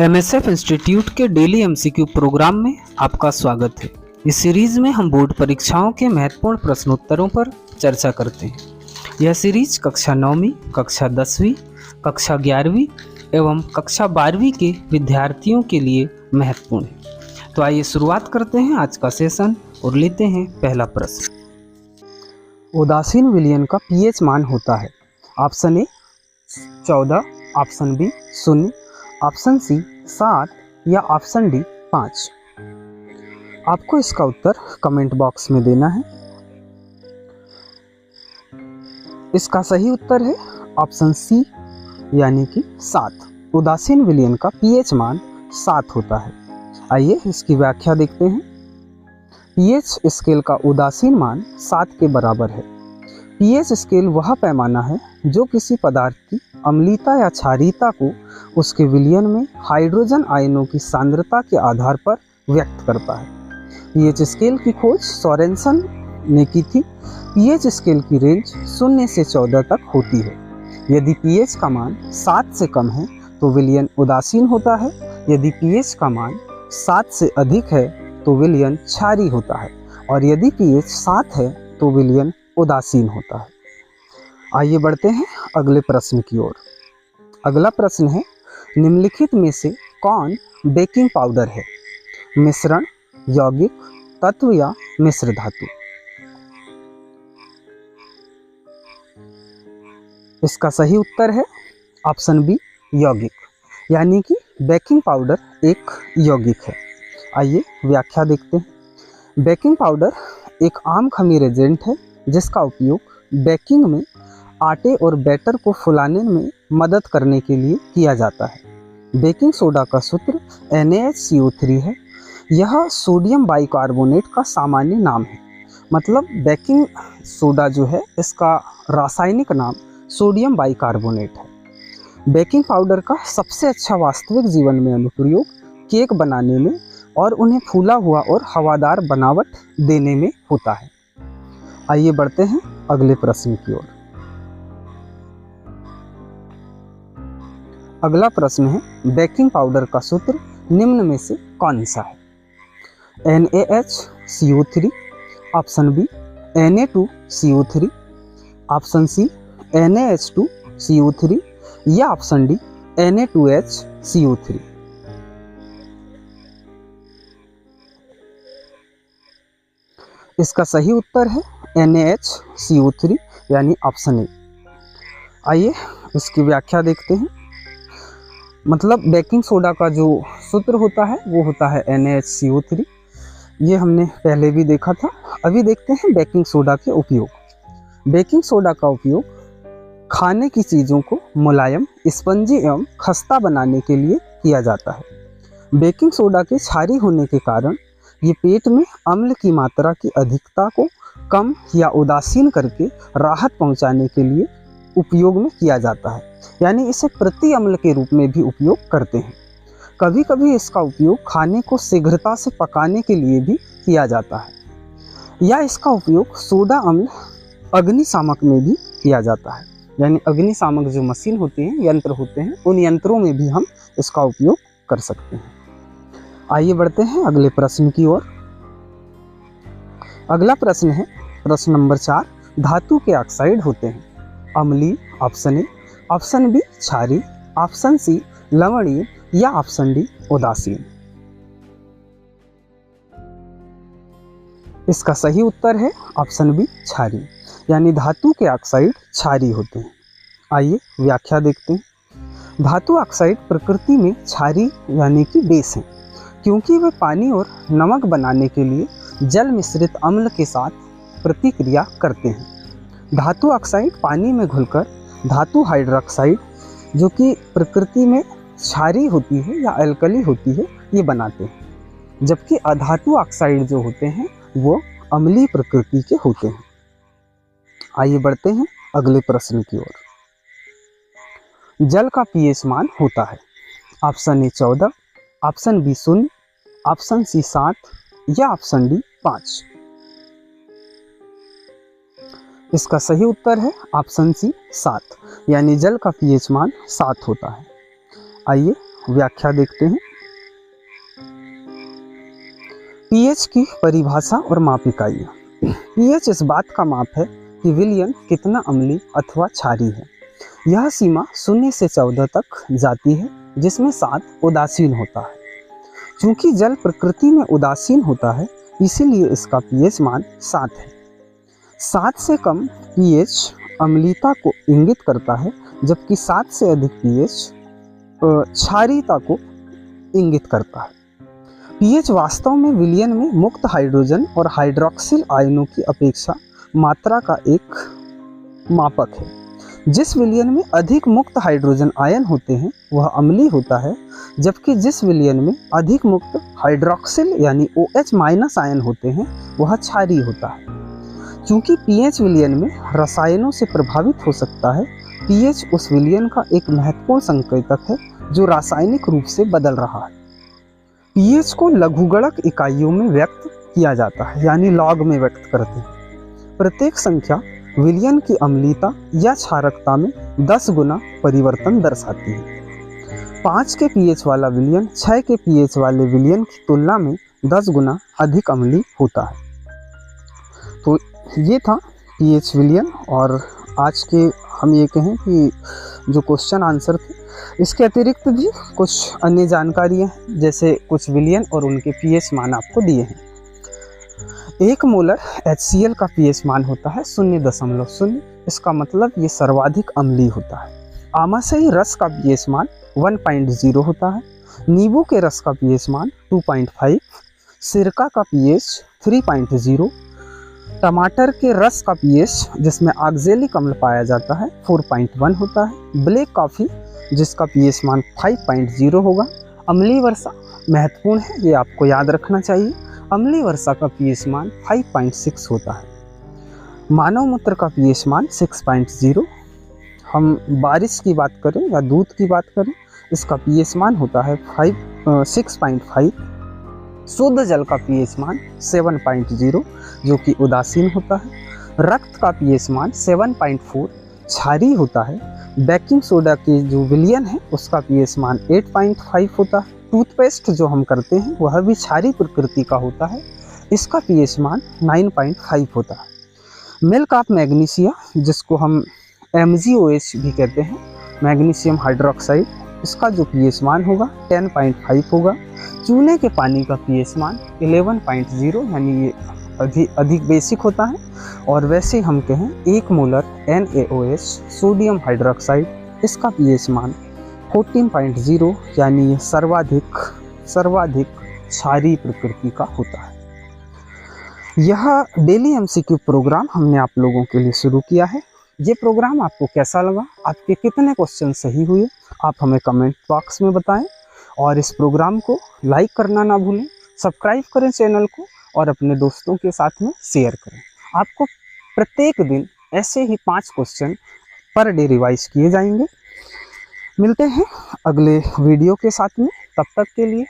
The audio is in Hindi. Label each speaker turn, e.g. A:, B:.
A: एमएसएफ इंस्टीट्यूट के डेली एमसीक्यू प्रोग्राम में आपका स्वागत है। इस सीरीज में हम बोर्ड परीक्षाओं के महत्वपूर्ण प्रश्नोत्तरों पर चर्चा करते हैं। यह सीरीज कक्षा 9वीं, कक्षा 10वीं, कक्षा 11वीं एवं कक्षा 12वीं के विद्यार्थियों के लिए महत्वपूर्ण है। तो आइए शुरुआत करते हैं आज का सेशन और लेते हैं पहला प्रश्न। उदासीन विलयन का पीएच मान होता है। Option A 14, option B 0, option C 7 या ऑप्शन डी 5। आपको इसका उत्तर कमेंट बॉक्स में देना है। इसका सही उत्तर है ऑप्शन सी यानी कि 7। उदासीन विलयन का पीएच मान 7 होता है। आइए इसकी व्याख्या देखते हैं। पीएच स्केल का उदासीन मान 7 के बराबर है। पीएच स्केल वह पैमाना है जो किसी पदार्थ की अम्लीयता या क्षारीयता को उसके विलयन में हाइड्रोजन आयनों की सांद्रता के आधार पर व्यक्त करता है। पीएच स्केल की खोज सोरेनसन ने की थी। पीएच स्केल की रेंज 0 से 14 तक होती है। यदि पीएच का मान 7 से कम है तो विलयन उदासीन होता है। यदि पीएच का मान 7 से अधिक है तो विलयन क्षारीय होता है, और यदि पीएच 7 है तो विलयन उदासीन होता है। आइए बढ़ते हैं अगले प्रश्न की ओर। अगला प्रश्न है, निम्नलिखित में से कौन बेकिंग पाउडर है? मिश्रण, यौगिक, तत्व या मिश्र धातु? इसका सही उत्तर है ऑप्शन बी यौगिक, यानी कि बेकिंग पाउडर एक यौगिक है। आइए व्याख्या देखते हैं। बेकिंग पाउडर एक आम खमीर एजेंट है जिसका उपयोग बेकिंग में आटे और बैटर को फुलाने में मदद करने के लिए किया जाता है। बेकिंग सोडा का सूत्र NaHCO3 है। यह सोडियम बाइकार्बोनेट का सामान्य नाम है। मतलब बेकिंग सोडा जो है इसका रासायनिक नाम सोडियम बाइकार्बोनेट है। बेकिंग पाउडर का सबसे अच्छा वास्तविक जीवन में अनुप्रयोग केक बनाने में और उन्हें फूला हुआ और हवादार बनावट देने में होता है। आइए बढ़ते हैं अगले प्रश्न की ओर। अगला प्रश्न है, बेकिंग पाउडर का सूत्र निम्न में से कौन सा है? NaHCO3, option B Na2CO3, option C NaH2CO3 या ऑप्शन डी Na2HCO3। इसका सही उत्तर है NaHCO3 यानी ऑप्शन ए। आइए इसकी व्याख्या देखते हैं। मतलब बेकिंग सोडा का जो सूत्र होता है वो होता है NaHCO3। ये हमने पहले भी देखा था। अभी देखते हैं बेकिंग सोडा के उपयोग। बेकिंग सोडा का उपयोग खाने की चीज़ों को मुलायम, स्पंजी एवं खस्ता बनाने के लिए किया जाता है। बेकिंग सोडा के क्षारीय होने के कारण ये पेट में अम्ल की मात्रा की अधिकता को कम या उदासीन करके राहत पहुंचाने के लिए उपयोग में किया जाता है। यानी इसे प्रति अम्ल के रूप में भी उपयोग करते हैं। कभी कभी इसका उपयोग खाने को शीघ्रता से पकाने के लिए भी किया जाता है, या इसका उपयोग सोडा अम्ल अग्निशामक में भी किया जाता है। यानी अग्निशामक जो मशीन होती हैं, यंत्र होते हैं, उन यंत्रों में भी हम इसका उपयोग कर सकते हैं। आइए बढ़ते हैं अगले प्रश्न की ओर। अगला प्रश्न है प्रश्न नंबर 4। धातु के ऑक्साइड होते हैं अम्लीय, ऑप्शन ए, ऑप्शन बी क्षारीय, ऑप्शन सी लवणीय या ऑप्शन डी उदासीन। इसका सही उत्तर है ऑप्शन बी क्षारीय, यानी धातु के ऑक्साइड क्षारीय होते हैं। आइए व्याख्या देखते हैं। धातु ऑक्साइड प्रकृति में क्षारीय यानी कि बेस हैं, क्योंकि वे पानी और नमक बनाने के लिए जल मिश्रित अम्ल के साथ प्रतिक्रिया करते हैं। धातु ऑक्साइड पानी में घुलकर धातु हाइड्रोक्साइड, जो कि प्रकृति में क्षारीय होती है या अल्कली होती है, ये बनाते हैं। जबकि अधातु ऑक्साइड जो होते हैं वो अम्लीय प्रकृति के होते हैं। आइए बढ़ते हैं अगले प्रश्न की ओर। जल का पीएच मान होता है option A 14, option B 0, option C 7 या ऑप्शन डी 5। इसका सही उत्तर है ऑप्शन सी 7, यानी जल का पीएच मान 7 होता है। आइए व्याख्या देखते हैं। पीएच की परिभाषा और माप इकाइयाँ। पीएच इस बात का माप है कि विलयन कितना अम्लीय अथवा क्षारीय है। यह सीमा 0 से 14 तक जाती है, जिसमें 7 उदासीन होता है। चूंकि जल प्रकृति में उदासीन होता है, इसीलिए इसका पीएच मान 7 है। 7 से कम पीएच अम्लीयता को इंगित करता है, जबकि 7 से अधिक पीएच क्षारीयता को इंगित करता है। पीएच वास्तव में विलयन में मुक्त हाइड्रोजन और हाइड्रॉक्सिल आयनों की अपेक्षा मात्रा का एक मापक है। जिस विलयन में अधिक मुक्त हाइड्रोजन आयन होते हैं वह अम्लीय होता है, जबकि जिस विलयन में अधिक मुक्त हाइड्रॉक्सिल यानी OH- आयन होते हैं वह क्षारीय होता है। चूंकि पीएच विलयन में रसायनों से प्रभावित हो सकता है, पीएच उस विलयन का एक महत्वपूर्ण संकेतक है जो रासायनिक रूप से बदल रहा है। पीएच को लघुगणक इकाइयों में व्यक्त किया जाता है, यानी लॉग में व्यक्त करते हैं। प्रत्येक संख्या विलयन की अम्लीयता या क्षारकता में 10 गुना परिवर्तन दर्शाती है। 5 के पीएच वाला विलयन 6 के पीएच वाले विलयन की तुलना में 10 गुना अधिक अम्लीय होता है। तो ये था पीएच विलयन, और आज के हम ये कहें कि जो क्वेश्चन आंसर थे, इसके अतिरिक्त भी कुछ अन्य जानकारियाँ हैं, जैसे कुछ विलयन और उनके पीएच मान आपको दिए हैं। 1 मोलर HCl का पीएच मान होता है 0.0। इसका मतलब ये सर्वाधिक अम्लीय होता है। आमाशयी रस का पीएच मान 1.0 होता है। नींबू के रस का पीएच मान 2.5, सिरका का पीएच 3.0, टमाटर के रस का पीएच जिसमें ऑक्जेलिक अम्ल पाया जाता है 4.1 होता है। ब्लैक कॉफ़ी जिसका पीएच मान 5.0 होगा। अम्लीय वर्षा महत्वपूर्ण है, ये आपको याद रखना चाहिए। अम्लीय वर्षा का पीएच मान 5.6 होता है। मानव मूत्र का पीएच मान 6.0। हम बारिश की बात करें या दूध की बात करें, इसका पीएच मान होता है 6.5। शुद्ध जल का पीएच मान 7.0 जो कि उदासीन होता है। रक्त का पीएच मान 7.4 क्षारीय होता है। बेकिंग सोडा के जो विलयन है उसका पीएच मान 8.5 होता है। टूथपेस्ट जो हम करते हैं वह भी क्षारीय प्रकृति का होता है, इसका पीएच मान 9.5 होता है। मिल्क ऑफ मैग्नीशिया जिसको हम MgOH भी कहते हैं, मैग्नीशियम हाइड्रोक्साइड, इसका जो पीएच मान होगा 10.5 होगा। चूने के पानी का पीएच मान 11.0 यानी ये अधिक बेसिक होता है। और वैसे हम कहें 1 मोलर NaOH सोडियम हाइड्रोक्साइड, इसका पीएच मान 14.0 यानी ये सर्वाधिक क्षारीय प्रकृति का होता है। यह डेली MCQ प्रोग्राम हमने आप लोगों के लिए शुरू किया है। ये प्रोग्राम आपको कैसा लगा, आपके कितने क्वेश्चन सही हुए, आप हमें कमेंट बॉक्स में बताएं। और इस प्रोग्राम को लाइक करना ना भूलें, सब्सक्राइब करें चैनल को और अपने दोस्तों के साथ में शेयर करें। आपको प्रत्येक दिन ऐसे ही 5 क्वेश्चन पर डे रिवाइज किए जाएंगे। मिलते हैं अगले वीडियो के साथ में, तब तक के लिए